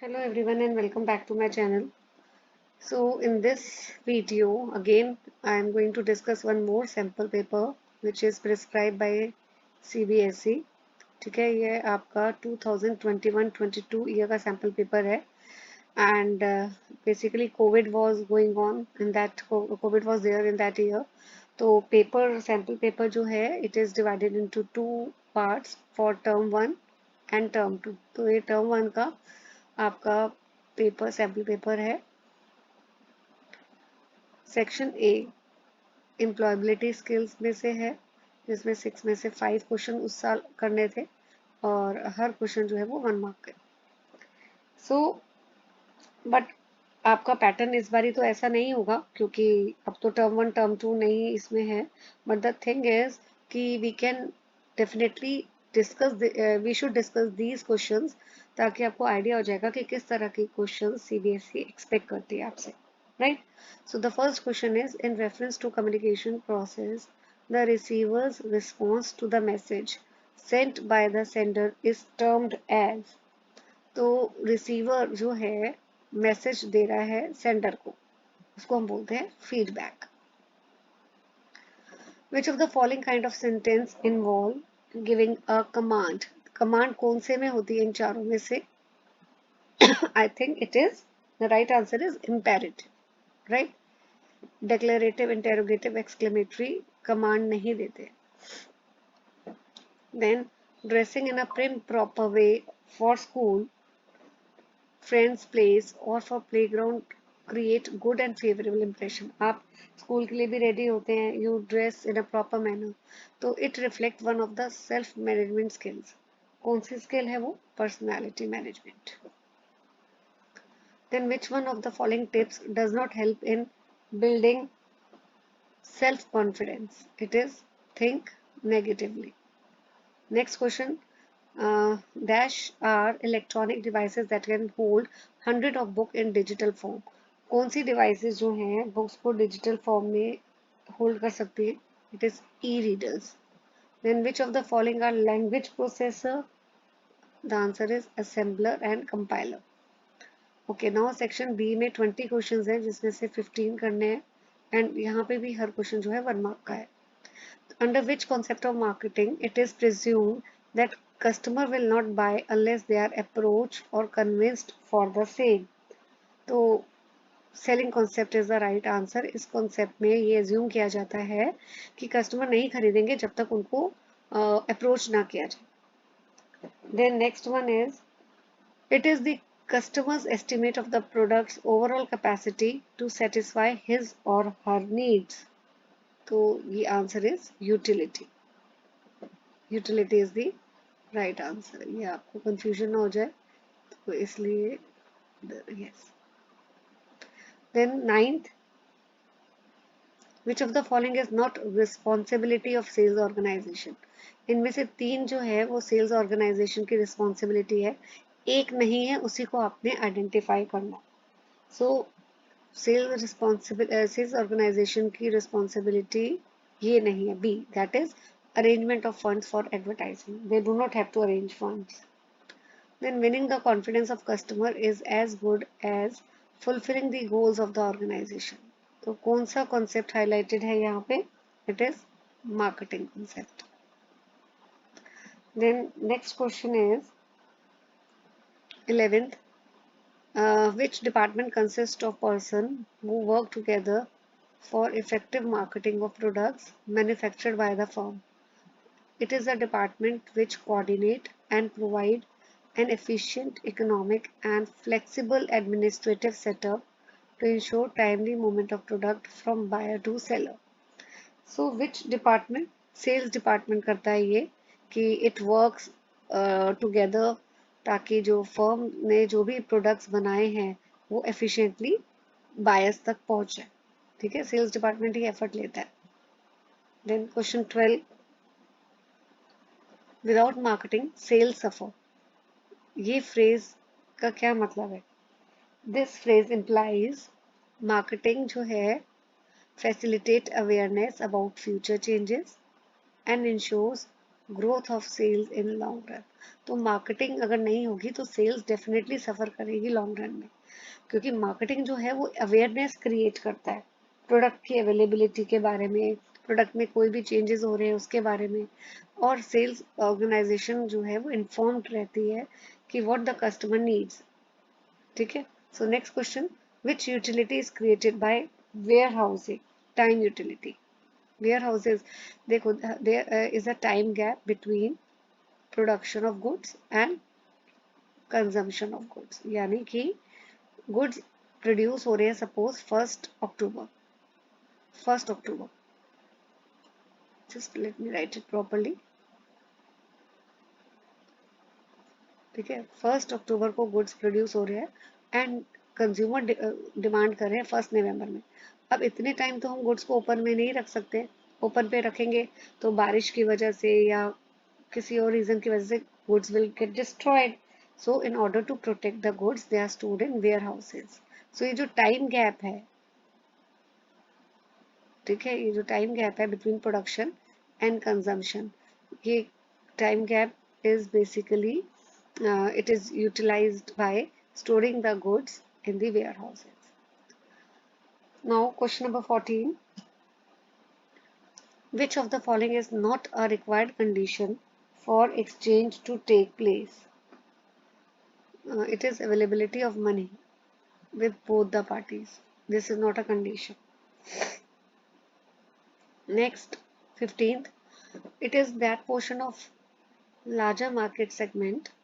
Hello everyone and welcome back to my channel. So in this video again I am going to discuss one more sample paper which is prescribed by CBSE. ठीक है, ये आपका 2021-22 year का sample paper है and basically COVID was going on in that COVID was there in that year. तो paper sample paper जो है it is divided into two parts for term 1 and term 2. तो ये term 1 का आपका paper sample paper है. Section A employability skills में से है जिसमें 6 में से 5 क्वेश्चन उस साल करने थे और हर क्वेश्चन जो है वो 1 मार्क के. सो बट आपका पैटर्न इस बारी तो ऐसा नहीं होगा क्योंकि अब तो टर्म 1 टर्म 2 नहीं इसमें है. बट द थिंग इज कि we can definitely discuss we should discuss these questions ताकि आपको आइडिया हो जाएगा कि किस तरह के क्वेश्चन सीबीएसई एक्सपेक्ट करती है आपसे, right? So the first question is in reference to communication process, the receiver's response to the message sent by the sender is termed as. तो रिसीवर जो है मैसेज दे रहा है सेंडर को, उसको हम बोलते हैं feedback. Which of the following kind of sentence involve giving a command. Command कौन से में होती है इन चारों में से? I think it is the right answer is imperative, right? Declarative, interrogative, exclamatory command नहीं देते. Then dressing in a prim proper way for school, friends, place और for playground create good and favourable impression. आप school के लिए भी ready होते हैं, you dress in a proper manner, तो it reflect one of the self management skills. कौन सी स्किल है वो? Personality management. Then which one of the following tips does not help in building self confidence? It is think negatively. Next question, dash are electronic devices that can hold 100 of book in digital form. कौन सी devices जो हैं books को digital form में hold कर सकती है? It is e-readers. Then which of the following are language processor? The answer is assembler and compiler. Okay, now section B में 20 questions हैं जिसमें से 15 करने हैं and यहाँ पे भी हर question जो है 1 mark का है. Under which concept of marketing it is presumed that customer will not buy unless they are approached or convinced for the same? तो selling concept is the right answer. इस concept में ये assume किया जाता है कि कस्टमर नहीं खरीदेंगे जब तक उनको अप्रोच ना किया जाए. Then next one is it is the customer's estimate of the product's overall capacity to satisfy his or her needs. तो ये answer is utility. Utility is the right answer. ये आपको कंफ्यूजन ना हो जाए तो इसलिए yes. Then ninth, which of the following is not responsibility of sales organization. इनमें से 3 जो है वो सेल्स ऑर्गेनाइजेशन की रिस्पॉन्सिबिलिटी है, एक नहीं है, उसी को आपने आइडेंटिफाई करना. सो सेल्स ऑर्गेनाइजेशन की रिस्पॉन्सिबिलिटी ये नहीं है, B, that is arrangement of funds for advertising. They do not have to arrange funds. Then winning the confidence of customer is as good as fulfilling the goals of the organization. तो कौन सा concept highlighted है यहाँ पे? It is marketing concept. Then next question is 11th. Which department consists of person who work together for effective marketing of products manufactured by the firm? It is a department which coordinate and provide an efficient, economic and flexible administrative setup to ensure timely movement of product from buyer to seller. So which department? Sales department करता है ये कि it works together ताकि जो firm ने जो भी products बनाए हैं वो efficiently buyers तक पहुंच जाए. ठीक है, sales department ही effort लेता है. Then question 12. Without marketing, sales suffer. ये phrase का क्या मतलब है? This phrase implies marketing जो है facilitate awareness about future changes and ensures growth of sales in long run. तो मार्केटिंग अगर नहीं होगी तो सेल्स डेफिनेटली सफर करेगी लॉन्ग रन में, क्योंकि मार्केटिंग जो है वो अवेयरनेस क्रिएट करता है प्रोडक्ट की अवेलेबिलिटी के बारे में, प्रोडक्ट में कोई भी चेंजेस हो रहे हैं उसके बारे में, और सेल्स ऑर्गेनाइजेशन जो है वो इन्फॉर्म्ड रहती है कि व्हाट द कस्टमर नीड्स। ठीक है। So next question, which utility is created by warehousing? Time utility. Warehouses, देखो there is a time gap between production of goods and consumption of goods, यानी कि goods produce हो रहे हैं suppose 1 October, 1 October, just let me write it properly. ठीक है, 1 अक्टूबर को goods produce हो रहे हैं एंड कंज्यूमर डिमांड कर रहे हैं 1 नवंबर में। अब इतने टाइम तो हम गुड्स को ओपन में नहीं रख सकते, ओपन पे रखेंगे तो बारिश की वजह से या किसी और रीजन की वजह से goods will get destroyed. So in order to protect the goods, they are stored in warehouses. So ये जो टाइम गैप है, ठीक है, ये जो टाइम गैप है बिटवीन प्रोडक्शन एंड कंजम्पशन, ये time gap is basically it is utilized by storing the goods in the warehouses. Now question number 14, which of the following is not a required condition for exchange to take place? It is availability of money with both the parties. This is not a condition. Next, 15th, it is that portion of larger market segment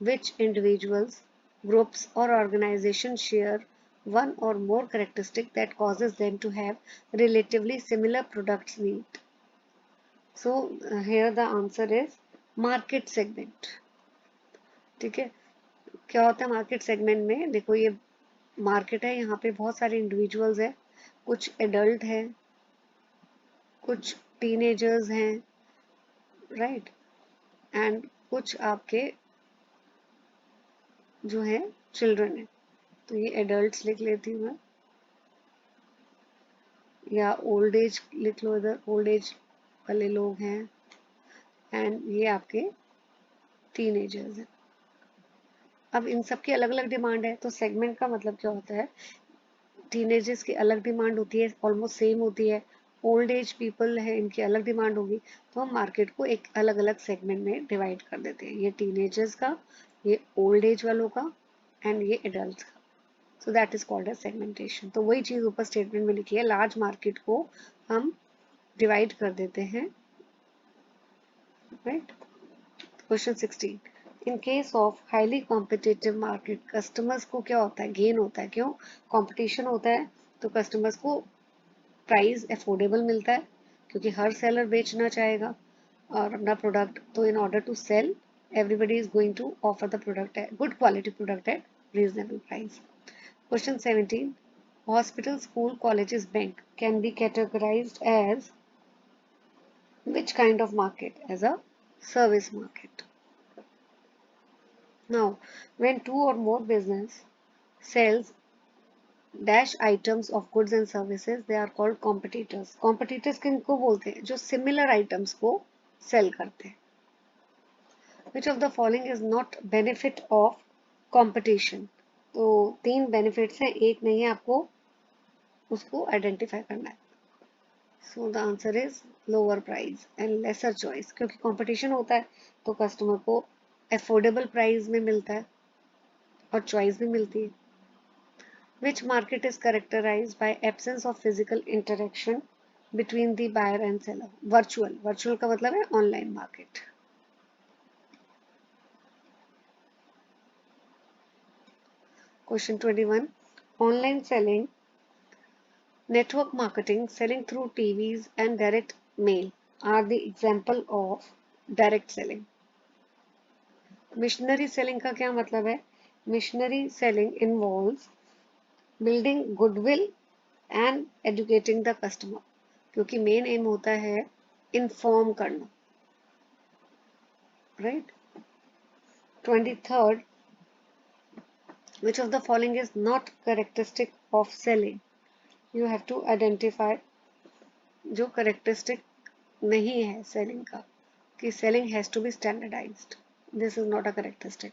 which individuals, groups or organizations share one or more characteristic that causes them to have relatively similar products need. So here the answer is market segment. ठीक है, क्या होता है market segment में? देखो ये market है, यहाँ पे बहुत सारे इंडिविजुअल्स हैं, कुछ एडल्ट हैं, कुछ टीनेजर्स हैं, राइट, एंड कुछ आपके जो है चिल्ड्रन है। तो ये एडल्ट्स लिख लेती हूँ मैं, या ओल्ड एज लिख लो, इधर ओल्ड एज वाले लोग हैं, एंड ये आपके टीनेजर्स हैं। अब इन सब की अलग अलग डिमांड है, तो सेगमेंट का मतलब क्या होता है? टीनेजर्स की अलग डिमांड होती है, ऑलमोस्ट सेम होती है, ओल्ड एज पीपल है इनकी अलग डिमांड होगी, तो हम मार्केट को एक अलग अलग सेगमेंट में डिवाइड कर देते हैं, ये टीनेजर्स का, ये ओल्ड एज वालों का, एंड ये एडल्ट का। So that is called as segmentation. तो वही चीज ऊपर स्टेटमेंट में लिखी है, लार्ज मार्केट को हम डिवाइड कर देते हैं, right. Question 16, in case of highly competitive market, customers को क्या होता है? गेन होता है। क्यों? कंपटीशन होता है तो कस्टमर्स को प्राइस अफोर्डेबल मिलता है, क्योंकि हर सेलर बेचना चाहेगा और अपना प्रोडक्ट, तो in order to sell everybody is going to offer the product at good quality product at reasonable price. Question 17, hospital, school, colleges, bank can be categorized as which kind of market? As a service market. Now, when two or more business sells dash items of goods and services, they are called competitors. Competitors किनको बोलते हैं? जो similar items को sell करते हैं. Which of the following is not benefit of competition? तो 3 benefits हैं, एक नहीं है, आपको उसको identify करना है. So the answer is lower price and lesser choice, क्योंकि competition होता है तो customer को affordable price में मिलता है और choice भी मिलती है. Which market is characterized by absence of physical interaction between the buyer and seller? Virtual. Virtual का मतलब है online market. Question 21. Online selling, network marketing, selling through TVs and direct mail are the example of direct selling. Missionary selling का क्या मतलब है? Missionary selling involves building goodwill and educating the customer, क्योंकि main M होता है inform करना, right. 23rd, which of the following is not characteristic of selling? You have to identify जो characteristic नहीं है सेलिंग का, कि selling has to be standardized. This is not a characteristic.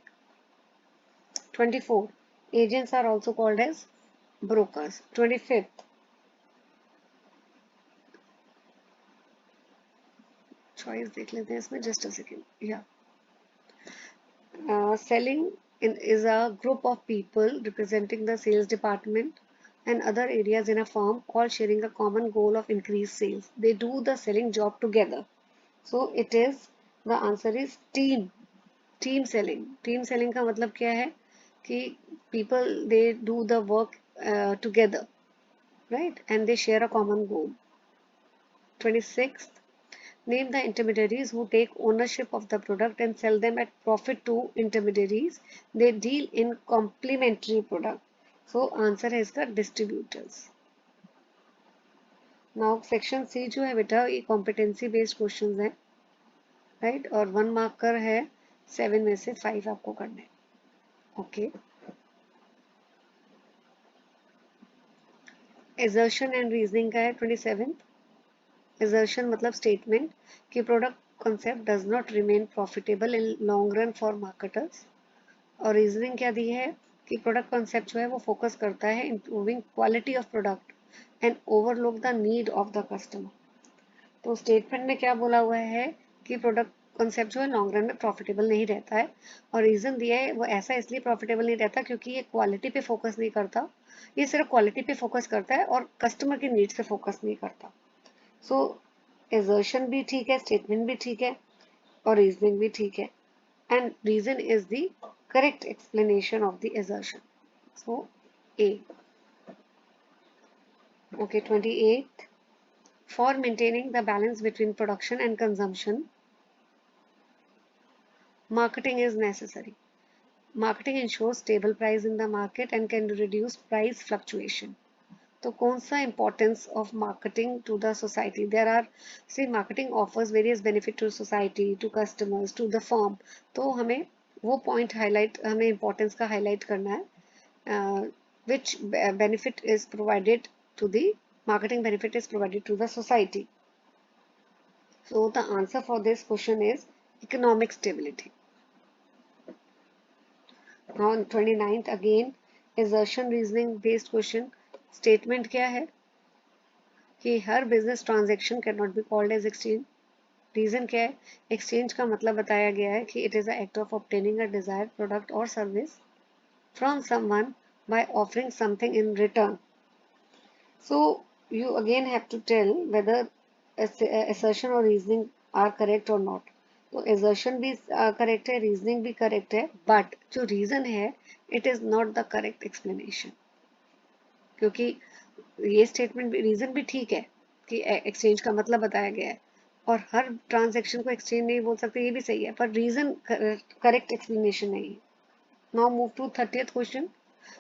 24. Agents are also called as brokers. 25th. Choice देख लेते हैं इसमें, just a second. Yeah. Selling is a group of people representing the sales department and other areas in a firm, all sharing a common goal of increased sales. They do the selling job together. So it is, the answer is team. Team selling. Team selling का मतलब क्या है कि people they do the work together, right? And they share a common goal. 26th. Name the intermediaries who take ownership of the product and sell them at profit to intermediaries. They deal in complementary product. So answer है इसका distributors. Now section C जो है बेटा ये competency based questions है, right? और 1 marker है, 7 में से 5 आपको करने. Okay. Assertion and reasoning का है 27th. Assertion मतलब statement कि product concept does not remain profitable in long run for marketers. और रीजनिंग क्या दी है कि प्रोडक्ट कॉन्सेप्ट जो है वो फोकस करता है improving quality of product and overlook the need of the customer. तो स्टेटमेंट में क्या बोला हुआ है कि प्रोडक्ट कॉन्सेप्ट जो है लॉन्ग रन में प्रॉफिटेबल नहीं रहता है, और रीजन दिया है वो ऐसा इसलिए प्रॉफिटेबल नहीं रहता क्योंकि ये क्वालिटी पे फोकस नहीं करता, ये सिर्फ क्वालिटी पे फोकस करता है और कस्टमर की नीड्स पे फोकस नहीं करता. सो एजर्शन भी ठीक है, स्टेटमेंट भी ठीक है और रीजनिंग भी ठीक है, and reason is the correct explanation of the assertion. So A. Okay, 28. For maintaining the balance between production and consumption, marketing is necessary. Marketing ensures stable price in the market and can reduce price fluctuation. तो कौन सा importance of marketing to the society? There are, see, marketing offers various benefit to society, to customers, to the firm. तो हमें वो point highlight, हमें importance का highlight करना है. Which benefit is provided to the marketing benefit is provided to the society. So the answer for this question is economic stability. Now 29th again assertion reasoning based question. Statement क्या है कि हर business transaction cannot be called as exchange. Reason क्या है, exchange का मतलब बताया गया है कि it is an act of obtaining a desired product or service from someone by offering something in return. So you again have to tell whether assertion or reasoning are correct or not. तो assertion भी correct है, reasoning भी correct है, but जो reason है it is not the correct explanation. क्योंकि ये statement भी, reason भी ठीक है कि exchange का मतलब बताया गया है और हर transaction को exchange नहीं बोल सकते, ये भी सही है, पर reason correct explanation नहीं है. Now move to 30th question.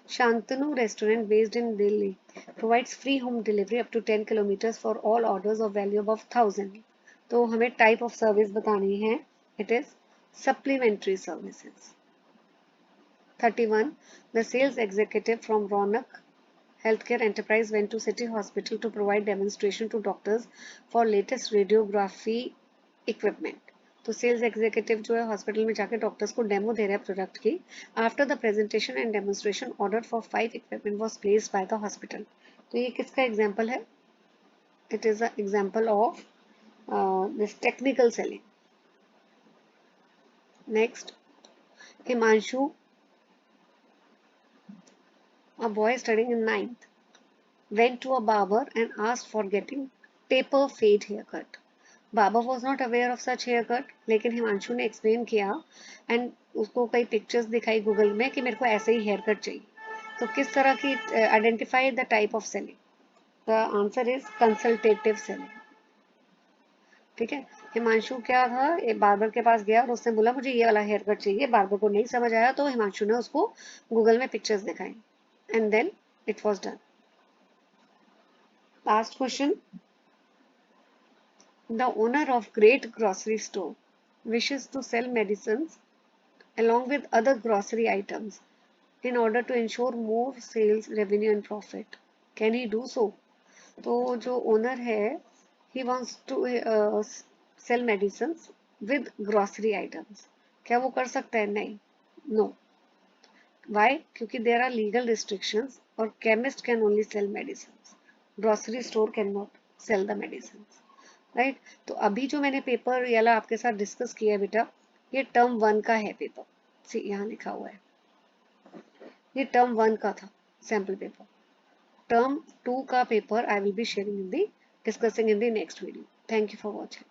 Shantanu restaurant based in Delhi provides free home delivery up to 10 kilometers for all orders of value above 1000. तो हमें type of service बतानी है. It is supplementary services. 31. The sales executive from Ronak Healthcare Enterprise went to City Hospital to provide demonstration to doctors for latest radiography equipment. तो sales executive जो है hospital में जाके doctors को demo दे रहे हैं प्रोडक्ट की. After the presentation and demonstration order for 5 equipment was placed by the hospital. तो ये किसका एग्जांपल है? It is a example of this technical selling. Next, Himanshu, a boy studying in 9th, went to a barber and asked for getting taper fade haircut. बाबा was not aware of such hair cut, लेकिन हिमांशु ने explain किया and उसको कई pictures दिखाई Google में कि मेरे को ऐसे ही हेयर कट चाहिए. तो किस तरह की identify the type of selling? The answer is consultative selling. ठीक है, हिमांशु क्या था, एक बार्बर के पास गया और उसने बोला मुझे ये वाला हेयर कट चाहिए. बार्बर को नहीं समझ आया तो हिमांशु ने उसको गूगल में पिक्चर्स दिखाई and then it was done. Last question. The owner of great grocery store wishes to sell medicines along with other grocery items in order to ensure more sales, revenue and profit. Can he do so? तो जो owner है he wants to sell medicines with grocery items. क्या वो कर सकता है? नहीं, no. Why? क्योंकि देर आर लीगल रिस्ट्रिक्शंस और chemist can only sell medicine, grocery store can not sell the medicine, right. तो अभी जो मैंने पेपर वाला आपके साथ डिस्कस किया है बेटा, ये टर्म 1 का है पेपर, सी यहाँ लिखा हुआ है, ये टर्म 1 का था सैम्पल पेपर। टर्म 2 का paper I will be sharing in the discussing in the next video. Thank you for watching.